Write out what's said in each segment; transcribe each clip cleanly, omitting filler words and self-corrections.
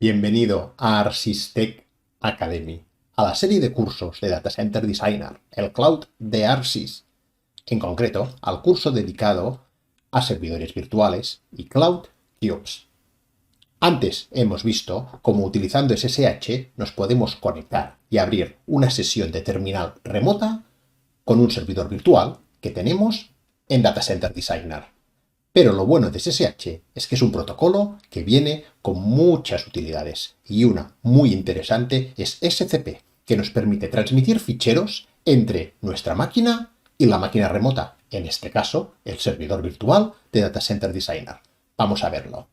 Bienvenido a Arsys Academy, a la serie de cursos de Data Center Designer, el Cloud de Arsys, en concreto al curso dedicado a servidores virtuales y Cloud Cubes. Antes hemos visto cómo utilizando SSH nos podemos conectar y abrir una sesión de terminal remota con un servidor virtual que tenemos en Data Center Designer. Pero lo bueno de SSH es que es un protocolo que viene con muchas utilidades y una muy interesante es SCP, que nos permite transmitir ficheros entre nuestra máquina y la máquina remota, en este caso el servidor virtual de Data Center Designer. Vamos a verlo.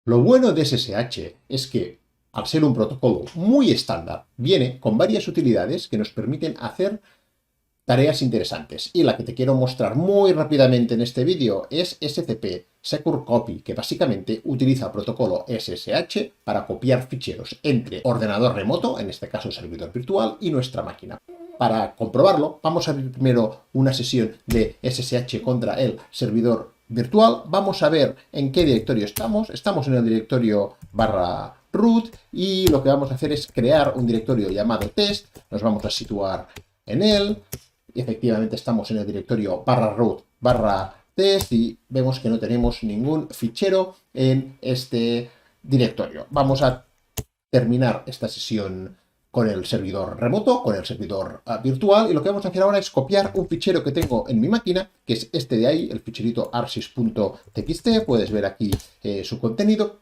Lo bueno de SSH es que, al ser un protocolo muy estándar, viene con varias utilidades que nos permiten hacer tareas interesantes. Y la que te quiero mostrar muy rápidamente en este vídeo es SCP Secure Copy, que básicamente utiliza el protocolo SSH para copiar ficheros entre ordenador remoto, en este caso servidor virtual, y nuestra máquina. Para comprobarlo, vamos a abrir primero una sesión de SSH contra el servidor virtual. Vamos a ver en qué directorio estamos. Estamos en el directorio /root y lo que vamos a hacer es crear un directorio llamado test. Nos vamos a situar en él. Y efectivamente estamos en el directorio /root /test y vemos que no tenemos ningún fichero en este directorio. Vamos a terminar esta sesión con el servidor remoto, con el servidor virtual, y lo que vamos a hacer ahora es copiar un fichero que tengo en mi máquina, que es este de ahí, el ficherito arsys.txt. Puedes ver aquí su contenido,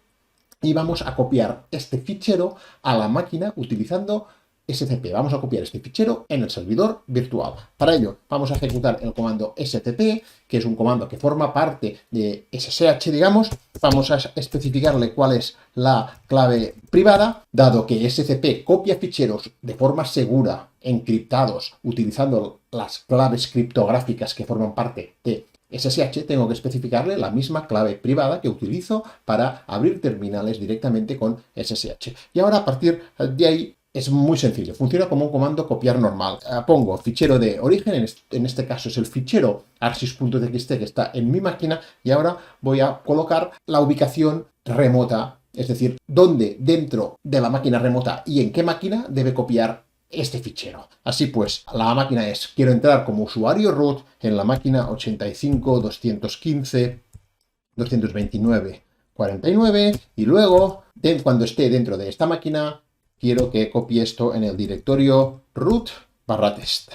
y vamos a copiar este fichero a la máquina utilizando SCP. Vamos a copiar este fichero en el servidor virtual. Para ello, vamos a ejecutar el comando STP, que es un comando que forma parte de SSH, digamos. Vamos a especificarle cuál es la clave privada, dado que SCP copia ficheros de forma segura, encriptados, utilizando las claves criptográficas que forman parte de SSH. Tengo que especificarle la misma clave privada que utilizo para abrir terminales directamente con SSH. Y ahora, a partir de ahí, es muy sencillo, funciona como un comando copiar normal. Pongo fichero de origen, en este caso es el fichero arsys.txt que está en mi máquina, y ahora voy a colocar la ubicación remota, es decir, dónde dentro de la máquina remota y en qué máquina debe copiar este fichero. Así pues, la máquina es, quiero entrar como usuario root en la máquina 85.215.229.49 y luego, cuando esté dentro de esta máquina, quiero que copie esto en el directorio root /test.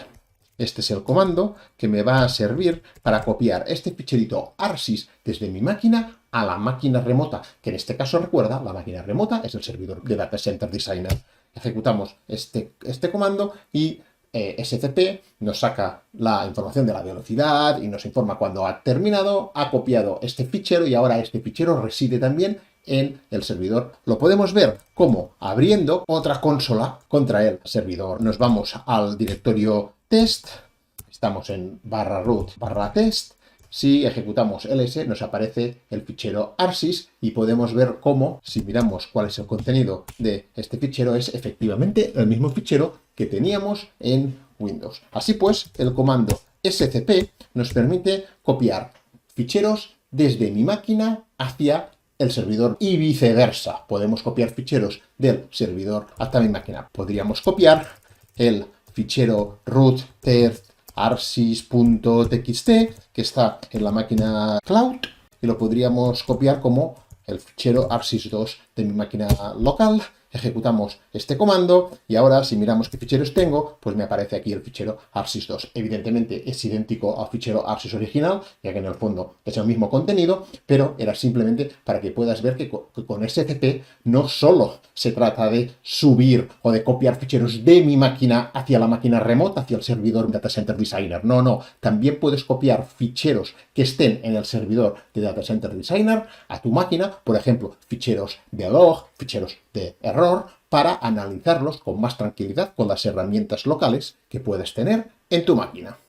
Este es el comando que me va a servir para copiar este ficherito arsys desde mi máquina a la máquina remota, que en este caso, recuerda, la máquina remota es el servidor de Data Center Designer. Ejecutamos este comando y SCP nos saca la información de la velocidad y nos informa cuando ha terminado, ha copiado este fichero y ahora este fichero reside también en el servidor. Lo podemos ver como abriendo otra consola contra el servidor. Nos vamos al directorio test, estamos en /root /test. Si ejecutamos ls nos aparece el fichero arsys y podemos ver cómo, si miramos cuál es el contenido de este fichero, es efectivamente el mismo fichero que teníamos en Windows. Así pues, el comando scp nos permite copiar ficheros desde mi máquina hacia el servidor y viceversa. Podemos copiar ficheros del servidor hasta mi máquina. Podríamos copiar el fichero root test arsys.txt que está en la máquina cloud y lo podríamos copiar como el fichero arsys2 de mi máquina local. Ejecutamos este comando y ahora, si miramos qué ficheros tengo, pues me aparece aquí el fichero arsys2. Evidentemente es idéntico al fichero arsys original, ya que en el fondo es el mismo contenido, pero era simplemente para que puedas ver que con SCP no solo se trata de subir o de copiar ficheros de mi máquina hacia la máquina remota, hacia el servidor Data Center Designer. No, también puedes copiar ficheros que estén en el servidor de Data Center Designer a tu máquina, por ejemplo, ficheros de log, ficheros de error, para analizarlos con más tranquilidad con las herramientas locales que puedes tener en tu máquina.